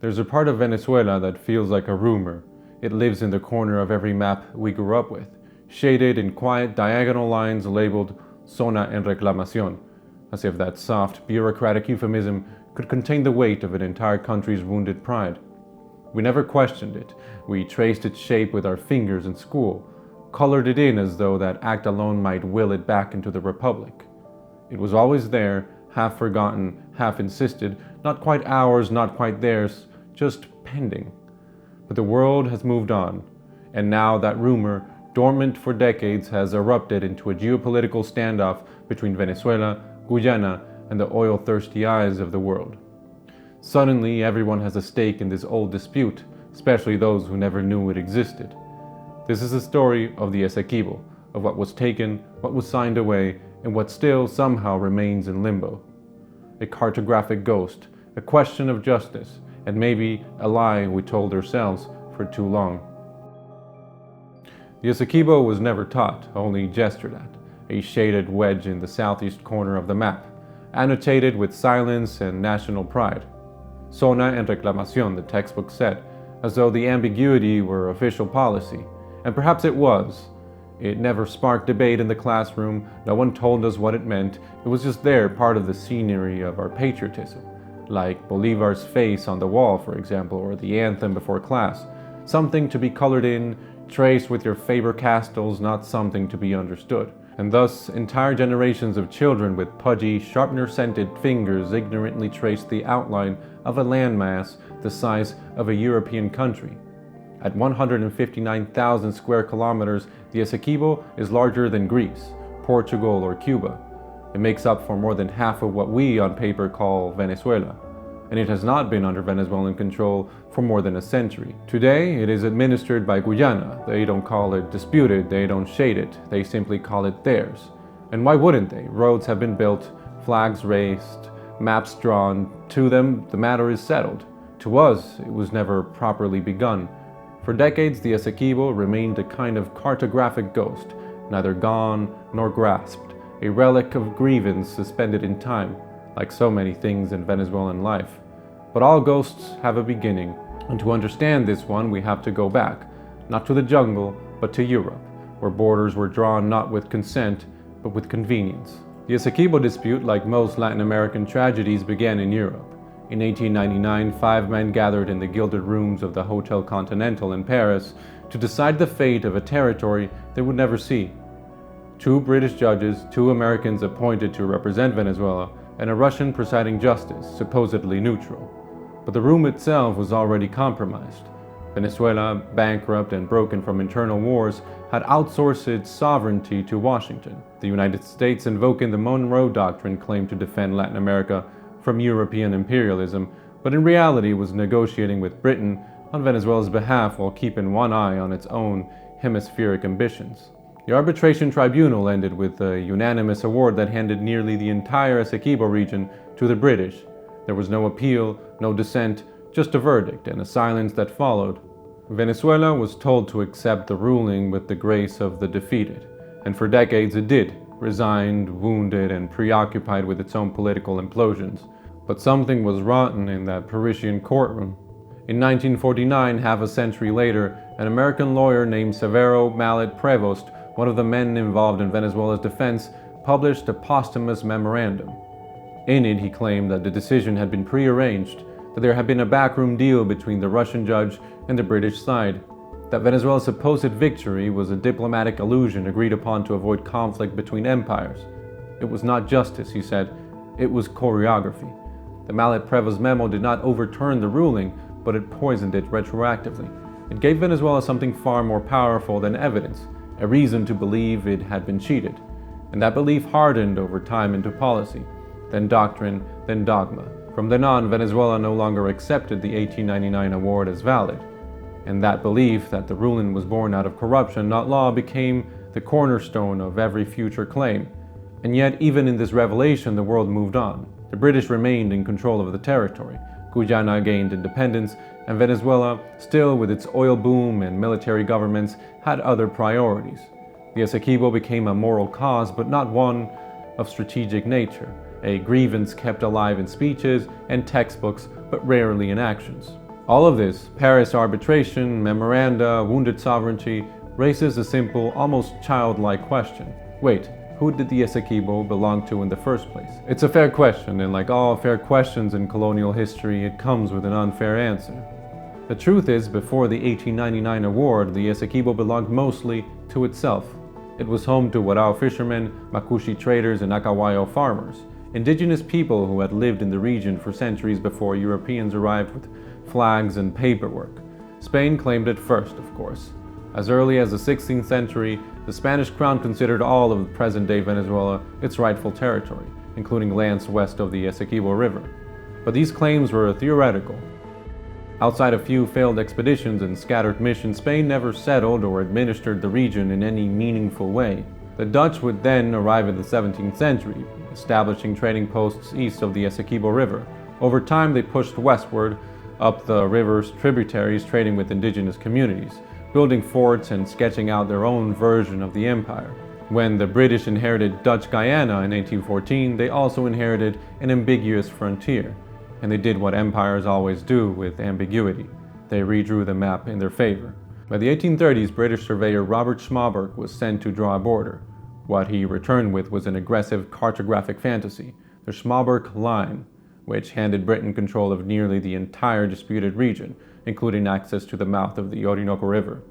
There's a part of Venezuela that feels like a rumor. It lives in the corner of every map we grew up with, shaded in quiet diagonal lines labeled zona en reclamación, as if that soft, bureaucratic euphemism could contain the weight of an entire country's wounded pride. We never questioned it. We traced its shape with our fingers in school, colored it in as though that act alone might will it back into the Republic. It was always there, half forgotten, half insisted, not quite ours, not quite theirs, just pending. But the world has moved on, and now that rumor, dormant for decades, has erupted into a geopolitical standoff between Venezuela, Guyana, and the oil-thirsty eyes of the world. Suddenly, everyone has a stake in this old dispute, especially those who never knew it existed. This is the story of the Esequibo, of what was taken, what was signed away, and what still somehow remains in limbo. A cartographic ghost, a question of justice, and maybe a lie we told ourselves for too long. The Esequibo was never taught, only gestured at, a shaded wedge in the southeast corner of the map, annotated with silence and national pride. Zona en reclamación, the textbook said, as though the ambiguity were official policy, and perhaps it was. It never sparked debate in the classroom, no one told us what it meant, it was just there, part of the scenery of our patriotism, like Bolivar's face on the wall, for example, or the anthem before class, something to be colored in, traced with your Faber-Castells, not something to be understood. And thus, entire generations of children with pudgy, sharpener-scented fingers ignorantly traced the outline of a landmass the size of a European country. At 159,000 square kilometers, the Esequibo is larger than Greece, Portugal, or Cuba. It makes up for more than half of what we on paper call Venezuela, and it has not been under Venezuelan control for more than a century. Today, it is administered by Guyana. They don't call it disputed, they don't shade it, they simply call it theirs. And why wouldn't they? Roads have been built, flags raised, maps drawn. To them, the matter is settled. To us, it was never properly begun. For decades, the Esequibo remained a kind of cartographic ghost, neither gone nor grasped, a relic of grievance suspended in time, like so many things in Venezuelan life. But all ghosts have a beginning, and to understand this one we have to go back, not to the jungle, but to Europe, where borders were drawn not with consent, but with convenience. The Esequibo dispute, like most Latin American tragedies, began in Europe. In 1899, 5 men gathered in the gilded rooms of the Hotel Continental in Paris to decide the fate of a territory they would never see. 2 British judges, 2 Americans appointed to represent Venezuela, and a Russian presiding justice, supposedly neutral. But the room itself was already compromised. Venezuela, bankrupt and broken from internal wars, had outsourced its sovereignty to Washington. The United States, invoking the Monroe Doctrine, claimed to defend Latin America from European imperialism, but in reality was negotiating with Britain on Venezuela's behalf while keeping one eye on its own hemispheric ambitions. The arbitration tribunal ended with a unanimous award that handed nearly the entire Esequibo region to the British. There was no appeal, no dissent, just a verdict and a silence that followed. Venezuela was told to accept the ruling with the grace of the defeated, and for decades it did, resigned, wounded, and preoccupied with its own political implosions. But something was rotten in that Parisian courtroom. In 1949, half a century later, an American lawyer named Severo Mallet Prevost, one of the men involved in Venezuela's defense, published a posthumous memorandum. In it, he claimed that the decision had been prearranged, that there had been a backroom deal between the Russian judge and the British side, that Venezuela's supposed victory was a diplomatic illusion agreed upon to avoid conflict between empires. It was not justice, he said, it was choreography. The Mallet Prevost memo did not overturn the ruling, but it poisoned it retroactively. It gave Venezuela something far more powerful than evidence, a reason to believe it had been cheated. And that belief hardened over time into policy, then doctrine, then dogma. From then on, Venezuela no longer accepted the 1899 award as valid. And that belief that the ruling was born out of corruption, not law, became the cornerstone of every future claim. And yet, even in this revelation, the world moved on. The British remained in control of the territory. Guyana gained independence, and Venezuela, still with its oil boom and military governments, had other priorities. The Esequibo became a moral cause, but not one of strategic nature, a grievance kept alive in speeches and textbooks, but rarely in actions. All of this, Paris arbitration, memoranda, wounded sovereignty, raises a simple, almost childlike question. Wait, who did the Esequibo belong to in the first place? It's a fair question, and like all fair questions in colonial history, it comes with an unfair answer. The truth is, before the 1899 award, the Esequibo belonged mostly to itself. It was home to Warao fishermen, Makushi traders, and Akawayo farmers, indigenous people who had lived in the region for centuries before Europeans arrived with flags and paperwork. Spain claimed it first, of course. As early as the 16th century, the Spanish crown considered all of present-day Venezuela its rightful territory, including lands west of the Esequibo River. But these claims were theoretical. Outside a few failed expeditions and scattered missions, Spain never settled or administered the region in any meaningful way. The Dutch would then arrive in the 17th century, establishing trading posts east of the Esequibo River. Over time, they pushed westward, up the river's tributaries, trading with indigenous communities, building forts and sketching out their own version of the empire. When the British inherited Dutch Guyana in 1814, they also inherited an ambiguous frontier. And they did what empires always do with ambiguity. They redrew the map in their favor. By the 1830s, British surveyor Robert Schmalberg was sent to draw a border. What he returned with was an aggressive cartographic fantasy, the Schmalberg Line, which handed Britain control of nearly the entire disputed region, including access to the mouth of the Orinoco River.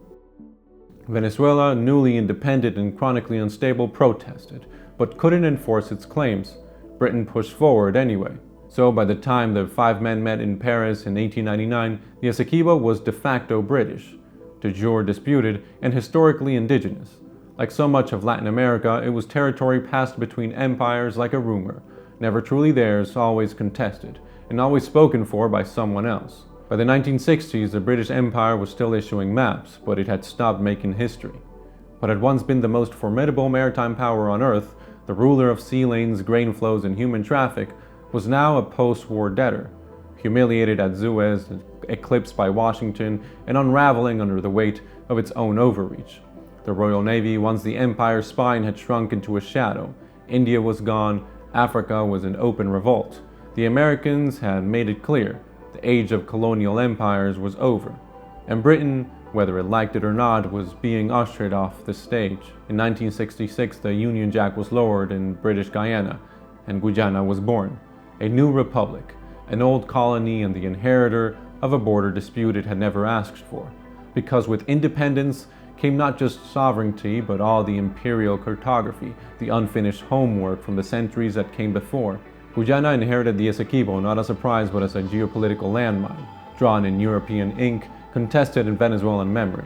Venezuela, newly independent and chronically unstable, protested, but couldn't enforce its claims. Britain pushed forward anyway. So by the time the five men met in Paris in 1899, the Esequibo was de facto British, de jure disputed, and historically indigenous. Like so much of Latin America, it was territory passed between empires like a rumor, never truly theirs, always contested, and always spoken for by someone else. By the 1960s, the British Empire was still issuing maps, but it had stopped making history. What had once been the most formidable maritime power on Earth, the ruler of sea lanes, grain flows, and human traffic, was now a post-war debtor, humiliated at Suez, eclipsed by Washington, and unraveling under the weight of its own overreach. The Royal Navy, once the empire's spine, had shrunk into a shadow. India was gone, Africa was in open revolt. The Americans had made it clear, the age of colonial empires was over, and Britain, whether it liked it or not, was being ushered off the stage. In 1966, the Union Jack was lowered in British Guyana, and Guyana was born. A new republic, an old colony and the inheritor of a border dispute it had never asked for. Because with independence came not just sovereignty, but all the imperial cartography, the unfinished homework from the centuries that came before. Guyana inherited the Esequibo not as a prize but as a geopolitical landmine, drawn in European ink, contested in Venezuelan memory.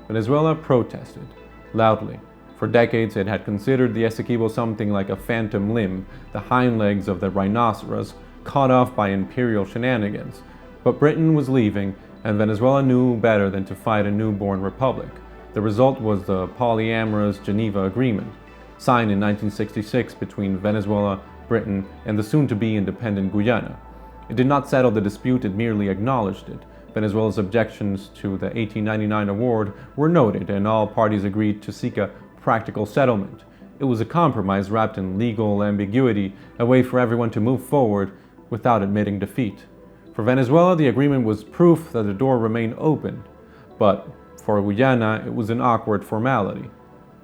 Venezuela protested, loudly. For decades, it had considered the Esequibo something like a phantom limb, the hind legs of the rhinoceros, cut off by imperial shenanigans. But Britain was leaving, and Venezuela knew better than to fight a newborn republic. The result was the polyamorous Geneva Agreement, signed in 1966 between Venezuela, Britain, and the soon-to-be independent Guyana. It did not settle the dispute, it merely acknowledged it. Venezuela's objections to the 1899 award were noted, and all parties agreed to seek a practical settlement. It was a compromise wrapped in legal ambiguity, a way for everyone to move forward without admitting defeat. For Venezuela, the agreement was proof that the door remained open, but for Guyana, it was an awkward formality.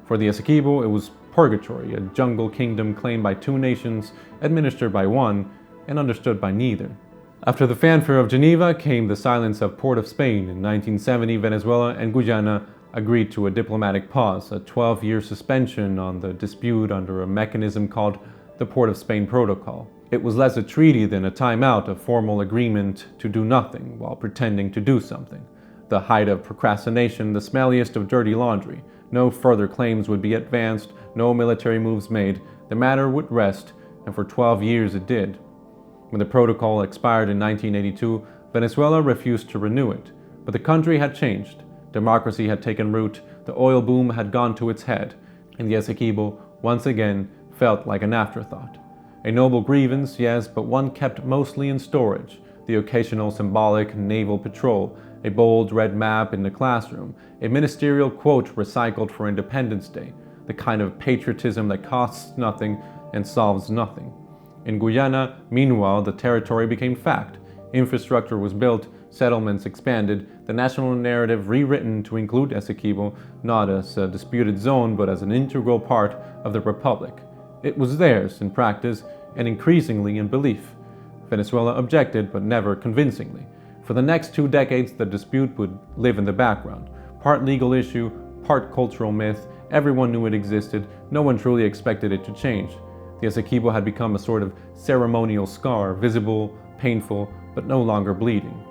For the Esequibo, it was purgatory, a jungle kingdom claimed by two nations, administered by one, and understood by neither. After the fanfare of Geneva came the silence of Port of Spain. In 1970, Venezuela and Guyana agreed to a diplomatic pause, a 12-year suspension on the dispute under a mechanism called the Port of Spain Protocol. It was less a treaty than a timeout, a formal agreement to do nothing while pretending to do something. The height of procrastination, the smelliest of dirty laundry. No further claims would be advanced, no military moves made. The matter would rest, and for 12 years it did. When the protocol expired in 1982, Venezuela refused to renew it. But the country had changed. Democracy had taken root, the oil boom had gone to its head, and the Esequibo, once again, felt like an afterthought. A noble grievance, yes, but one kept mostly in storage. The occasional symbolic naval patrol, a bold red map in the classroom, a ministerial quote recycled for Independence Day, the kind of patriotism that costs nothing and solves nothing. In Guyana, meanwhile, the territory became fact. Infrastructure was built, settlements expanded, the national narrative rewritten to include Esequibo not as a disputed zone but as an integral part of the Republic. It was theirs in practice and increasingly in belief. Venezuela objected, but never convincingly. For the next 2 decades, the dispute would live in the background. Part legal issue, part cultural myth, everyone knew it existed, no one truly expected it to change. The Esequibo had become a sort of ceremonial scar, visible, painful, but no longer bleeding.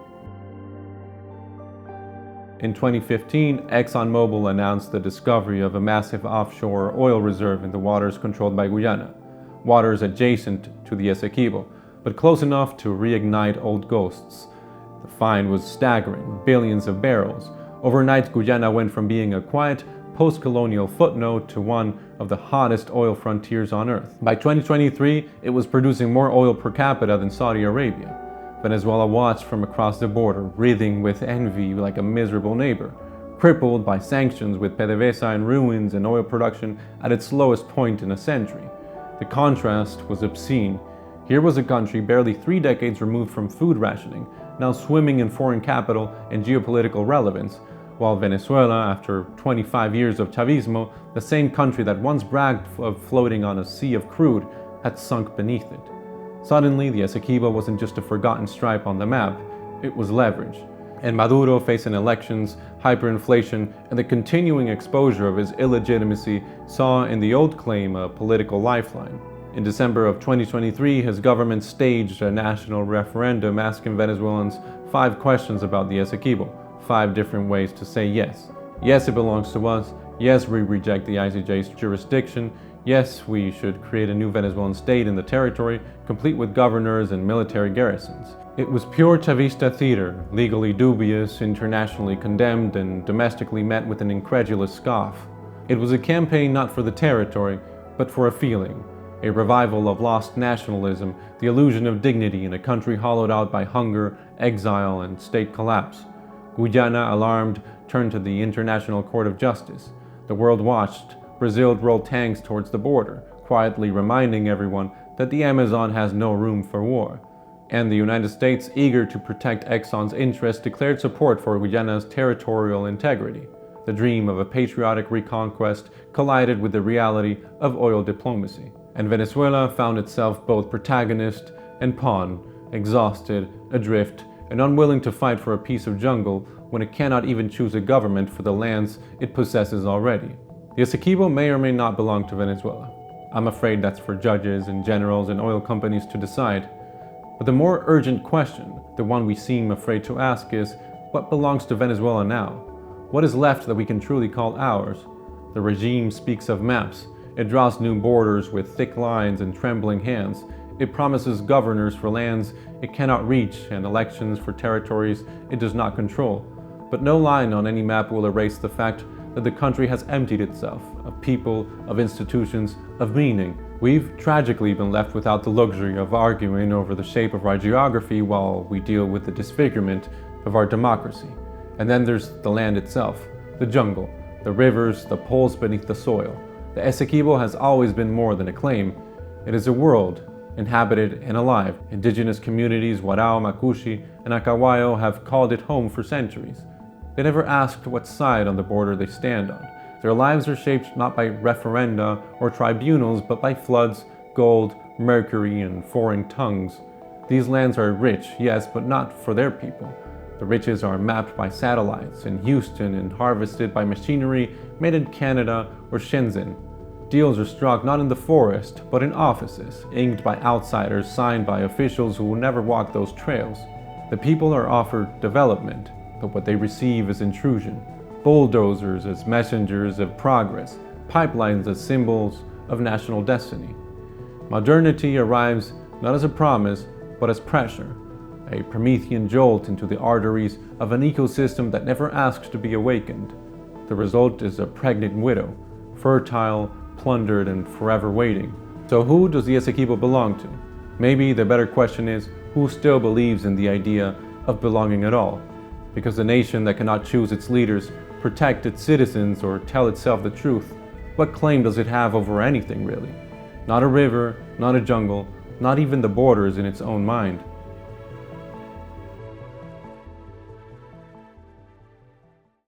In 2015, ExxonMobil announced the discovery of a massive offshore oil reserve in the waters controlled by Guyana, waters adjacent to the Esequibo, but close enough to reignite old ghosts. The find was staggering, billions of barrels. Overnight, Guyana went from being a quiet, post-colonial footnote to one of the hottest oil frontiers on Earth. By 2023, it was producing more oil per capita than Saudi Arabia. Venezuela watched from across the border, writhing with envy like a miserable neighbor, crippled by sanctions with PDVSA in ruins and oil production at its lowest point in a century. The contrast was obscene. Here was a country barely 3 decades removed from food rationing, now swimming in foreign capital and geopolitical relevance, while Venezuela, after 25 years of Chavismo, the same country that once bragged of floating on a sea of crude, had sunk beneath it. Suddenly, the Esequibo wasn't just a forgotten stripe on the map, it was leverage. And Maduro, facing elections, hyperinflation, and the continuing exposure of his illegitimacy, saw in the old claim a political lifeline. In December of 2023, his government staged a national referendum asking Venezuelans 5 questions about the Esequibo, 5 different ways to say yes. Yes, it belongs to us. Yes, we reject the ICJ's jurisdiction. Yes, we should create a new Venezuelan state in the territory, complete with governors and military garrisons. It was pure Chavista theater, legally dubious, internationally condemned, and domestically met with an incredulous scoff. It was a campaign not for the territory, but for a feeling, a revival of lost nationalism, the illusion of dignity in a country hollowed out by hunger, exile, and state collapse. Guyana, alarmed, turned to the International Court of Justice. The world watched. Brazil rolled tanks towards the border, quietly reminding everyone that the Amazon has no room for war. And the United States, eager to protect Exxon's interests, declared support for Guyana's territorial integrity. The dream of a patriotic reconquest collided with the reality of oil diplomacy. And Venezuela found itself both protagonist and pawn, exhausted, adrift, and unwilling to fight for a piece of jungle when it cannot even choose a government for the lands it possesses already. The Esequibo may or may not belong to Venezuela. I'm afraid that's for judges and generals and oil companies to decide. But the more urgent question, the one we seem afraid to ask, is what belongs to Venezuela now? What is left that we can truly call ours? The regime speaks of maps. It draws new borders with thick lines and trembling hands. It promises governors for lands it cannot reach and elections for territories it does not control. But no line on any map will erase the fact that the country has emptied itself of people, of institutions, of meaning. We've tragically been left without the luxury of arguing over the shape of our geography while we deal with the disfigurement of our democracy. And then there's the land itself, the jungle, the rivers, the poles beneath the soil. The Esequibo has always been more than a claim. It is a world, inhabited and alive. Indigenous communities, Warao, Macushi, and Acahuayo, have called it home for centuries. They never asked what side on the border they stand on. Their lives are shaped not by referenda or tribunals, but by floods, gold, mercury, and foreign tongues. These lands are rich, yes, but not for their people. The riches are mapped by satellites in Houston and harvested by machinery made in Canada or Shenzhen. Deals are struck not in the forest, but in offices, inked by outsiders, signed by officials who will never walk those trails. The people are offered development, but what they receive is intrusion. Bulldozers as messengers of progress, pipelines as symbols of national destiny. Modernity arrives not as a promise, but as pressure, a Promethean jolt into the arteries of an ecosystem that never asked to be awakened. The result is a pregnant widow, fertile, plundered, and forever waiting. So who does the Esequibo belong to? Maybe the better question is, who still believes in the idea of belonging at all? Because a nation that cannot choose its leaders, protect its citizens, or tell itself the truth, what claim does it have over anything really? Not a river, not a jungle, not even the borders in its own mind.